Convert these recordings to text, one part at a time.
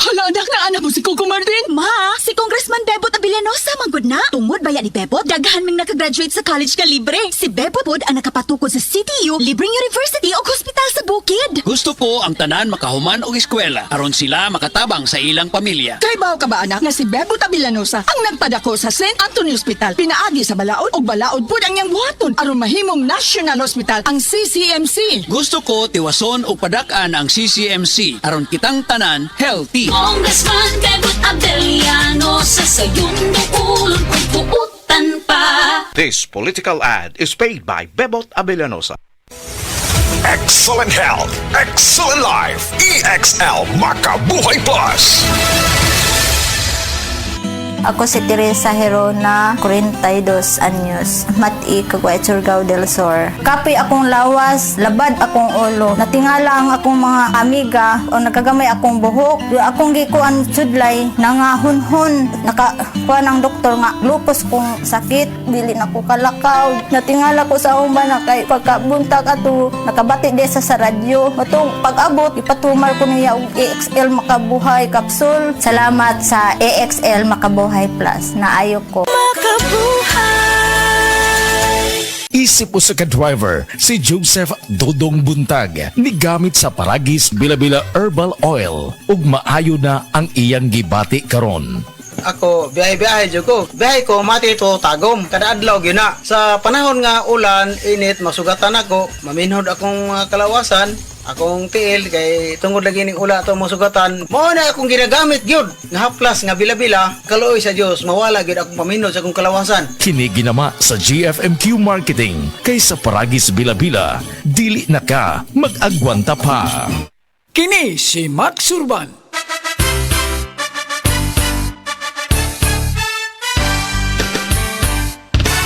Hala, anak na anak mo si Coco Martin. Ma, si Congressman Bebot Abilianosa manggod na. Tungod baya ni Bebot, daghan ming nakagraduate sa college ka libre. Si Bebot pod ang nakapatukod sa CTU, libreng university o hospital sa bukid. Gusto ko ang tanan makahuman og eskwela aron sila makatabang sa ilang pamilya. Kay bao ka ba anak nga si Bebot Abilianosa ang nagpadako sa St. Anthony Hospital. Pinaagi sa balaod og balaod pod ang iyang buhaton aron mahimong National Hospital ang CCMC. Gusto ko tiwason og padak-an ang CCMC aron kitang tanan healthy. Congressman Bebot Abilianosa sa iyong dukulong pagbuutan pa. This political ad is paid by Bebot Abilianosa. Excellent health, excellent life. EXL Makabuhay Plus. Ako si Teresa Herona, 42 anyos, mati kagway Surigao del Sur. Kapi akong lawas, labad akong ulo. Natingala ang akong mga amiga o nakagamay akong buhok. Yung akong gikuan sudlay, nangahunhon. Nakakuha ng doktor nga, lupus kong sakit, dili na ko kalakaw. Natingala ko sa umba na kay pagkabuntag ato, nakabati desa sa radyo. Matong pag-abot, ipatumar ko niya og EXL Makabuhay Capsule. Salamat sa EXL Makabuhay Plus, naayo ko. Isip po sa ka-driver, si Joseph Dodong Buntag, nigamit sa Paragis Bila-Bila Herbal Oil, ug maayo na ang iyang gibati karon. Ako, biyahe-biyahe dyan ko. Biyahe ko, mati ito tagom. Kada adlaw gina. Sa panahon nga ulan, init, masugatan ako. Maminhod akong kalawasan. Akong tiil, kay tungod lagi ning ula ito masugatan. Mao na akong ginagamit gyud nga haplas nga bila-bila. Kaluoy sa Dios, mawala gyud akong paminhod sa akong kalawasan. Kini ginama sa GFMQ Marketing, kay sa Paragis Bila-Bila, dili na ka mag-agwanta pa. Kini si Max Urban.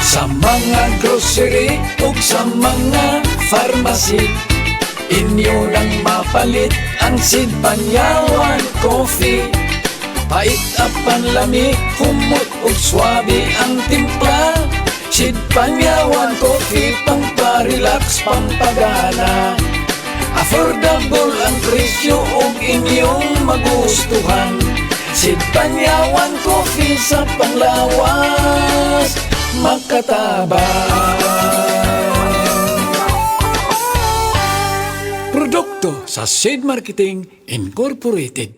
Sa mga grocery ug sa mga pharmacy, inyo nang mapalit ang Sid Panyawan Coffee. Pait apan lami, humot ug swabe ang timpla. Sid Panyawan Coffee, pampa-relax, pampagana. Affordable ang presyo ug inyong magustuhan. Sid Panyawan Coffee sa panglawas, makatabang. Produkto sa Sid Marketing Incorporated.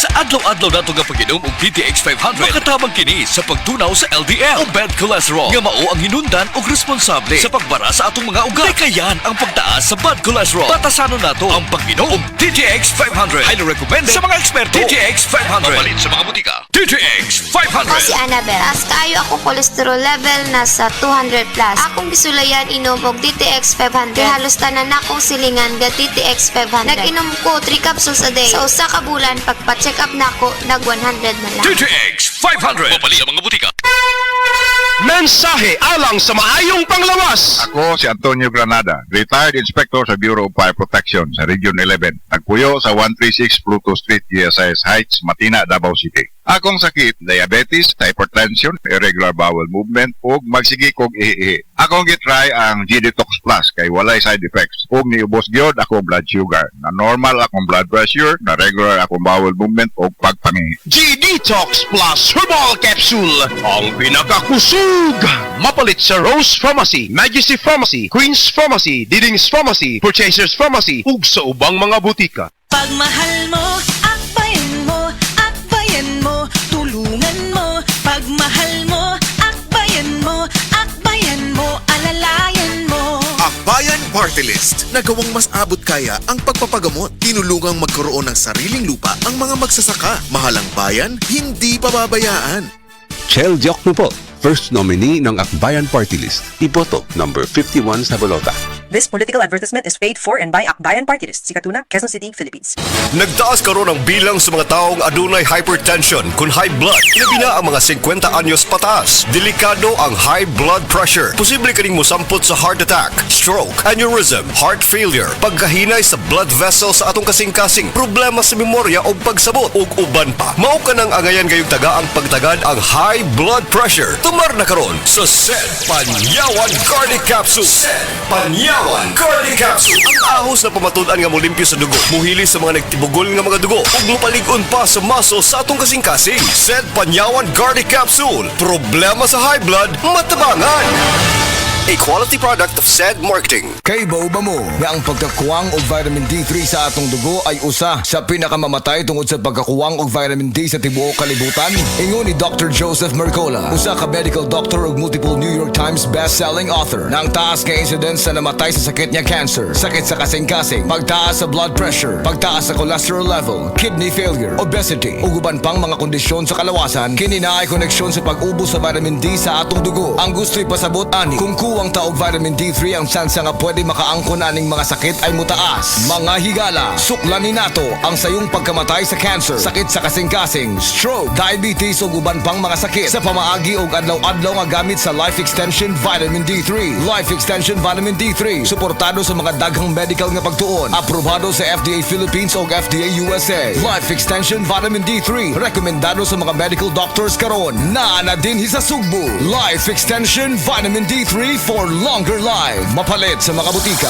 Sa adlaw-adlaw nato nga pag-inom og DTX 500, makatabang kini sa pagtunaw sa LDL o bad cholesterol nga mao ang hinundan og responsable sa pagbara sa atong mga ugat. Kayan ang pagtaas sa bad cholesterol. Batasanon nato ang pag-inom og DTX 500. Highly recommended sa mga eksperto. DTX 500. Mapalit sa mga butika. DTX 500. Ako si Annabel. As kaayo ako cholesterol level nasa 200 plus. Akong gisulayan inom og DTX 500. Kay halos tanan akong silingan ga DTX 500. Nag-inom ko 3 capsules a day. Sa usa ka bulan pagpa-check up na ako, nag 100 na lang. DTX 500. Mapalit sa mga butika. Mensahe alang sa maayong panglawas. Ako si Antonio Granada, retired inspector sa Bureau of Fire Protection sa Region 11. Nagpuyo sa 136 Pluto Street, GSIS Heights, Matina, Davao City. Akong sakit, diabetes, hypertension, irregular bowel movement, ug magsigi kog ihi. Akong gitry ang G-Detox Plus kay walay side effects. Ug niubos gyud akong blood sugar. Na normal akong blood pressure, na regular akong bowel movement ug pagpangihi. G-Detox Plus Herbal Capsule, ang pinakakusog. Mapalit sa Rose Pharmacy, Majesty Pharmacy, Queen's Pharmacy, Diding's Pharmacy, Purchasers Pharmacy, ug sa ubang mga butika. Pagmahal mo, akbayan mo, akbayan mo, tulungan mo. Pagmahal mo, akbayan mo, akbayan mo, alalayan mo. Akbayan Party List. Nagawang mas abot kaya ang pagpapagamot. Tinulungang magkaroon ng sariling lupa ang mga magsasaka. Mahalang bayan, hindi pababayaan. Chel Diokno po, first nominee ng Akbayan Party List. Iboto, number 51 sa bolota. This political advertisement is paid for and by Akbayan Party List, Sikatuna, Quezon City, Philippines. Nagtaas karon ang bilang sa mga taong adunay hypertension kun high blood. Labi na ang mga 50 anyos pataas. Delikado ang high blood pressure. Posible kaning mosampot sa heart attack, stroke, aneurysm, heart failure, pagkahinay sa blood vessels sa atong kasing-kasing, problema sa memorya o pagsabot ug uban pa. Mao ka nang angayan gayong taga ang pagtagad ang high blood pressure. Tumar na karon sa Sed Panyawan Cardiac Capsule. Sed Panyawan Panyawan Cardi Capsule. Ang ahos na pamatudan nga molimpyo sa dugo, muhili sa mga nagtibugol nga mga dugo, ug mupaligon pa sa maso sa atong kasing-kasing. Said Panyawan Cardi Capsule. Problema sa high blood, matabangan. A quality product of Said Marketing. Kay ba mo nga ang pagkakuwang og vitamin D3 sa atong dugo ay usa sa pinakamamatay tungod sa pagkakuwang og vitamin D sa tibuok kalibutan? Ingon ni Dr. Joseph Mercola, usa ka medical doctor ug multiple New York Times best-selling author, na ang taas nga incidence sa namatay sa sakit niya cancer, sakit sa kasing-kasing, pagtaas sa blood pressure, pagtaas sa cholesterol level, kidney failure, obesity, ug uban pang mga kondisyon sa kalawasan, kini na ay koneksyon sa pag-ubos sa vitamin D sa atong dugo. Ang gusto'y pasabot ani kung kuwang taog vitamin D3 ang tsansa nga pwede makaangkon aning mga sakit ay mutaas. Mga higala, suklanin nato ang sayong pagkamatay sa cancer, sakit sa kasing-kasing, stroke, diabetes ug uban pang mga sakit sa pamaagi ug adlaw-adlaw nga gamit sa Life Extension Vitamin D3. Life Extension Vitamin D3 suportado sa mga daghang medical nga pagtuon, aprobado sa FDA Philippines ug FDA USA. Life Extension Vitamin D3 rekomendado sa mga medical doctors karon. Naa na din sa Sugbo. Life Extension Vitamin D3 for longer life. Mapalit sa mga butika.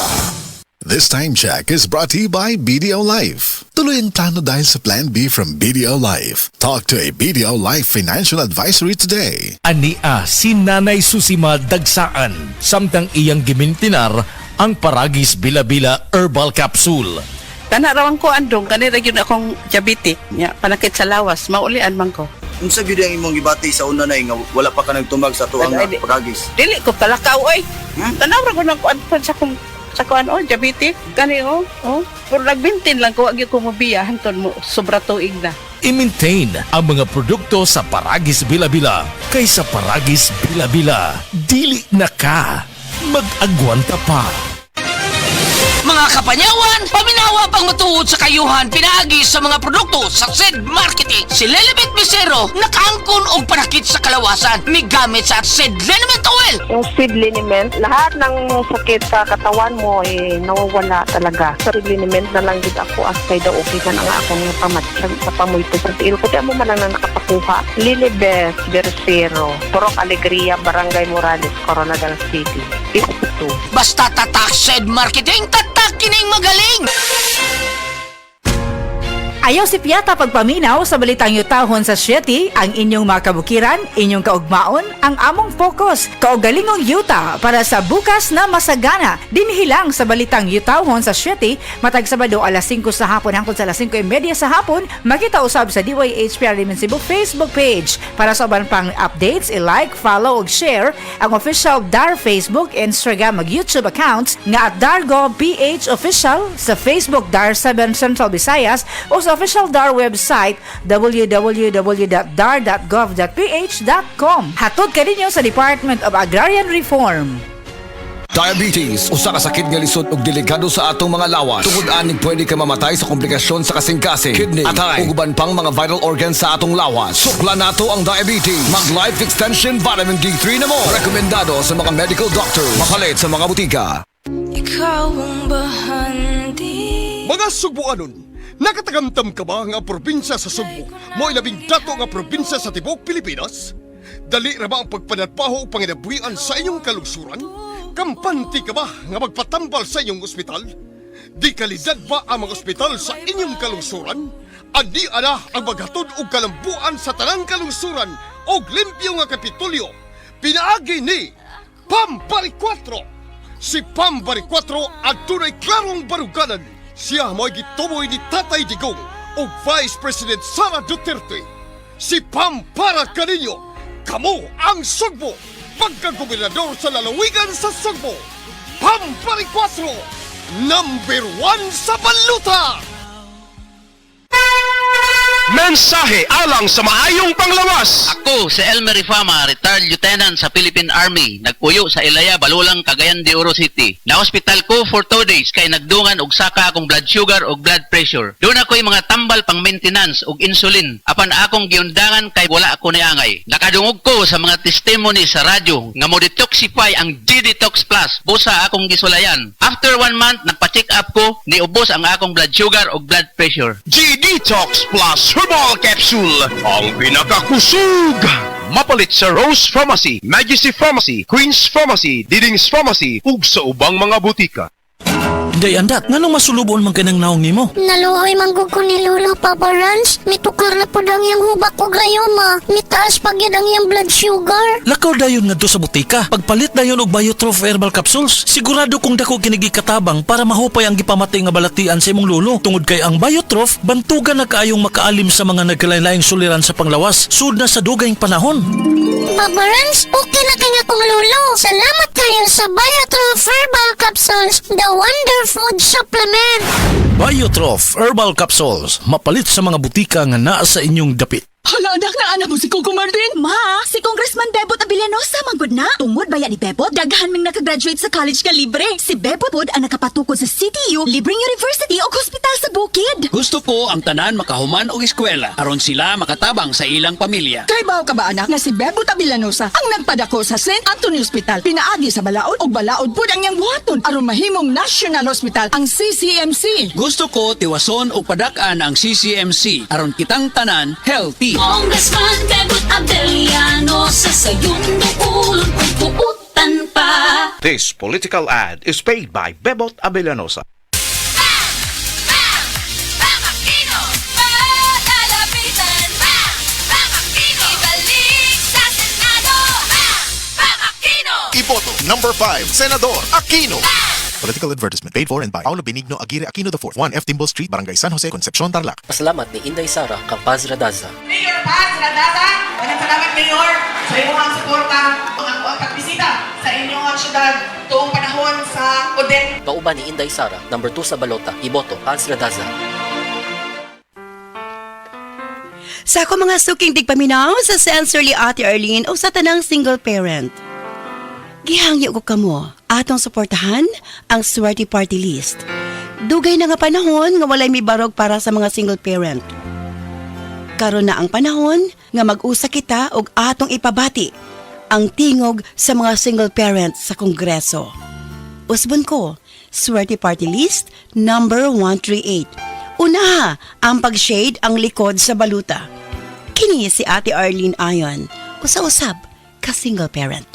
This time check is brought to you by BDO Life. Tuloy ang plano dahil sa Plan B from BDO Life. Talk to a BDO Life financial advisory today. Ania si Nanay Susima Dagsaan, samtang iyang gimintinar ang Paragis Bila-Bila Herbal Capsule. Kanarawan ko andong, kanira yun akong diabetic, panakit sa lawas, maulian man ko. Unsa gyud ang imong gibati sa una na nga wala pa ka nagtumag sa tuang Paragis? Dili ko talakaw oy. Tanaw ra ko nang sa kuan diabetic kani pero nagbintin lang ko agi ko mobiya hanton mo sobra tuig na. I-maintain ang mga produkto sa Paragis Bila-Bila kaysa Paragis Bila-Bila. Dili na ka. Mag-agwanta pa. Mga kapanyawan, paminawa pang matuod sa kayuhan pinaagi sa mga produkto sa Said Marketing. Si Lelibet Misero, nakaangkon og panakit sa kalawasan. May gamit sa Said Liniment Oil. Yung Said Liniment, lahat ng sakit sa katawan mo nawawala talaga. Sa Said Liniment na lang din ako as kay daw okay man ang akong pamatsag sa pamulto sa tiil ko. Di mo man lang na nakapakuha. Lilibet Misero, Purok Alegria, Barangay Morales, Coronadal City. Basta tatak Said Marketing, tatak kining magaling! Ayaw si Piata pagpaminaw sa balitang yutahon sa Sieti, ang inyong mga kabukiran, inyong kaugmaon, ang among focus, kaugalingong yuta para sa bukas na masagana. Dinhilang sa balitang yutahon sa Sieti, matag Sabado alas 5 sa hapon hangtod sa alas 5:30 sa hapon, makita usab sa DYHPR Limen Cebu Facebook page. Para sa uban pang updates, i-like, follow ug share ang official DAR Facebook, Instagram ug YouTube accounts nga at Dargo PH Official sa Facebook DAR 7 Central Visayas o sa official DAR website www.dar.gov.ph.com. Hatod ka ninyo sa Department of Agrarian Reform. Diabetes, usa ka sakit nga lisod ug delikado sa atong mga lawas. Tungod aning pwede ka mamatay sa komplikasyon sa kasing-kasing, kidney, atay, ug uban pang mga vital organs sa atong lawas. Sukla nato ang diabetes. Mag Life Extension Vitamin D3 na mo. Rekomendado sa mga medical doctor. Mapalit sa mga butika. Ikaw ang bahandi. Mga Sugboanon, nakatagamtam ka ba nga probinsya sa Sugbo mo ilabing dato nga probinsya sa tibuok Pilipinas? Dali ra ba ang pagpanatpaho o panginabuhian sa inyong kalugsuran? Kampante ka ba nga magpatambal sa inyong ospital? Di kalidad ba ang mga ospital sa inyong kalungsuran? Andi ana ang maghatod og kalambuan sa tanang kalungsuran og limpyo nga kapitulyo. Pinaagi ni Pambari 4. Si Pambari 4 adunay klarong baruganan. Siya mo'y gituboy ni Tatay Digong o Vice President Sara Duterte. Si Pam para kaninyo, kamo ang Sugbo, pagkagobernador sa lalawigan sa Sugbo. Pam Pari 4, number 1 sa baluta! Mensahe alang sa maayong panglawas. Ako si Elmer Ifama, retired lieutenant sa Philippine Army. Nagpuyo sa Ilaya, Balulang, Cagayan de Oro City. Na-hospital ko for 2 days kay nagdungan og saka akong blood sugar og blood pressure. Doon ako'y mga tambal pang maintenance og insulin. Apan akong giundangan kay wala ako niangay. Nakadungog ko sa mga testimony sa radyo nga mo detoxify ang G-Detox Plus. Busa akong gisulayan. After 1 month, nagpa-check up ko, niubos ang akong blood sugar og blood pressure. G-Detox Plus Herbal Capsule, ang pinakakusog Mapalit sa Rose Pharmacy, Majesty Pharmacy, Queen's Pharmacy, Diding's Pharmacy, ug sa ubang mga butika. Day andat, nganong masulubon man kanang naong nimo? Naluoy manggug ko ni Lolo, Papa Rans. Mitukar na po ang iyang hubak ko gayoma. Mitaas pag yan ang iyang blood sugar. Lakaw dayon ngadto sa butika. Pagpalit dayon og Biotrof herbal capsules. Sigurado kung dako kinigi katabang para mahupay ang gipamatay nga balatian sa imong lolo. Tungod kay ang Biotrof bantugan na kaayong makaalim sa mga nagkalain-laing suliran sa panglawas sud na sa dugayng panahon. Papa Rans, okay na kaya kong lolo. Salamat kayo sa Biotrof herbal capsules, the wonder food supplement. Biotrof herbal capsules, mapalit sa mga butika nga naa sa inyong dapit. Hala, anak na anak mo si Coco Martin. Ma, si Congressman Bebot Abilianosa manggod na. Tungod baya ni Bebot, daghan ming nakagraduate sa college ka libre. Si Bebot pod ang nakapatukod sa CTU, libreng university o hospital sa bukid. Gusto ko ang tanan makahuman og eskwela aron sila makatabang sa ilang pamilya. Kay bawo ka ba anak na si Bebot Abilianosa ang nagpadako sa St. Anthony Hospital, pinaagi sa Balaod og Balaod pod ang iyang buhaton aron mahimong National Hospital ang CCMC. Gusto ko tiwason og padak-an ang CCMC aron kitang tanan healthy. Congressman Bebot Abilianosa sa iyong dukulon kung puutan pa. This political ad is paid by Bebot Abilianosa. Iboto number 5, Senador Aquino. Political advertisement paid for and by Paulo Benigno Aguirre Aquino IV, 1F Timbal Street, Barangay San Jose, Concepcion, Tarlac. Pasalamat ni Inday Sara kang Paz Radaza. Mayor Paz Radaza, maraming salamat Mayor sa inyong suporta ang pagbisita sa inyong syudad tuong panahon sa Odette. Kauban ni Inday Sara, number 2 sa balota, iboto Paz Radaza. Sa ako mga suking tigpaminaw sa Sensorly Ate Arlene o sa tanang single parent. Gihangyo ko kamo, atong suportahan ang Swerte Party List. Dugay na nga panahon nga walay mibarog para sa mga single parent. Karon na ang panahon nga mag-usa kita og atong ipabati ang tingog sa mga single parents sa Kongreso. Usbon ko, Swerte Party List number 138. Una, ang pag-shade ang likod sa baluta. Kini si Ate Arlene Ayon, usa-usab ka single parent.